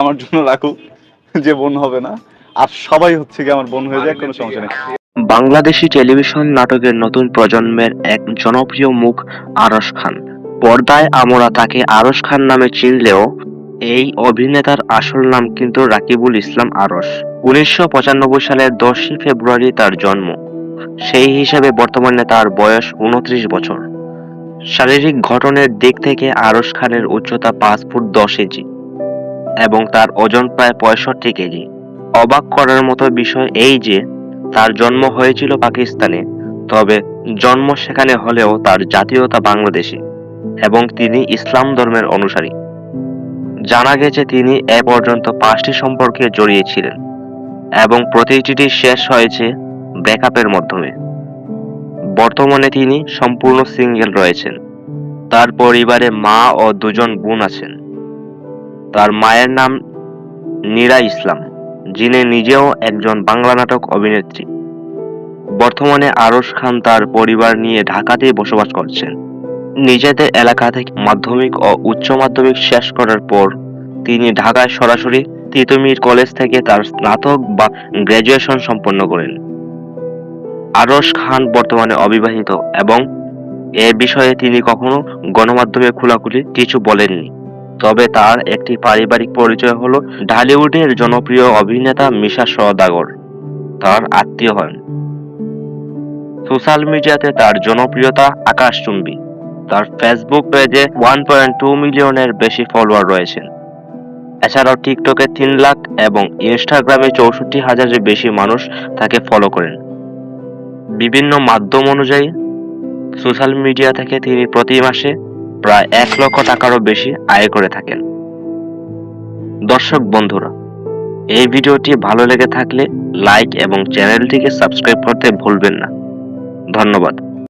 আমার জন্য রাখুক, যে বোন হবে না আর সবাই হচ্ছে কি আমার বোন হয়ে যায়, কোনো সমস্যা নেই। বাংলাদেশি টেলিভিশন নাটকের নতুন প্রজন্মের এক জনপ্রিয় মুখ আরশ খান। পর্দায় আমরা তাকে আরশ খান নামে চিনলেও এই অভিনেতার আসল নাম কিন্তু রাকিবুল ইসলাম আরশ। ১৯৯৫ সালের ১০ই ফেব্রুয়ারি তার জন্ম। সেই হিসাবে বর্তমানে তার বয়স ২৯ বছর। শারীরিক গঠনের দিক থেকে আরশ খানের উচ্চতা ৫ ফুট ১০ ইঞ্চি এবং তার ওজন প্রায় ৬৫ কেজি। অবাক করার মতো বিষয় এই যে তার জন্ম হয়েছিল পাকিস্তানে, তবে জন্ম সেখানে হলেও তার জাতীয়তা বাংলাদেশী এবং তিনি ইসলাম ধর্মের অনুসারী। জানা গেছে তিনি এ পর্যন্ত ৫টি সম্পর্কে জড়িয়েছিলেন এবং প্রতিটি শেষ হয়েছে ব্রেকআপের মাধ্যমে। বর্তমানে তিনি সম্পূর্ণ সিঙ্গেল রয়েছেন। তার পরিবারে মা ও ২ জন বোন আছেন। তার মায়ের নাম নীরা ইসলাম, যিনি নিজেও একজন বাংলা নাটক অভিনেত্রী। বর্তমানে আরশ খান তার পরিবার নিয়ে ঢাকাতেই বসবাস করছেন। নিজেদের এলাকা থেকে মাধ্যমিক ও উচ্চ মাধ্যমিক শেষ করার পর তিনি ঢাকায় সরাসরি তিতুমীর কলেজ থেকে তার স্নাতক বা গ্র্যাজুয়েশন সম্পন্ন করেন। আরশ খান বর্তমানে অবিবাহিত এবং এ বিষয়ে তিনি কখনো গণমাধ্যমে খোলাখুলি কিছু বলেননি। তবে তার একটি পারিবারিক পরিচয় হলো ঢালিউডের জনপ্রিয় অভিনেতা মিশা সওদাগর তার আত্মীয় হন। সোশ্যাল মিডিয়াতে তার জনপ্রিয়তা আকাশচুম্বী। তার ফেসবুক পেজে 1.2 মিলিয়নের বেশি ফলোয়ার রয়েছেন। এছাড়াও টিকটকে ৩ লাখ এবং ইনস্টাগ্রামে ৬৪,০০০-এর বেশি মানুষ তাকে ফলো করেন। বিভিন্ন মাধ্যম অনুযায়ী সোশ্যাল মিডিয়া থেকে তিনি প্রতি মাসে প্রায় ১ লক্ষ টাকারও বেশি আয় করে থাকেন। দর্শক বন্ধুরা, এই ভিডিওটি ভালো লেগে থাকলে লাইক এবং চ্যানেলটিকে সাবস্ক্রাইব করতে ভুলবেন না। ধন্যবাদ।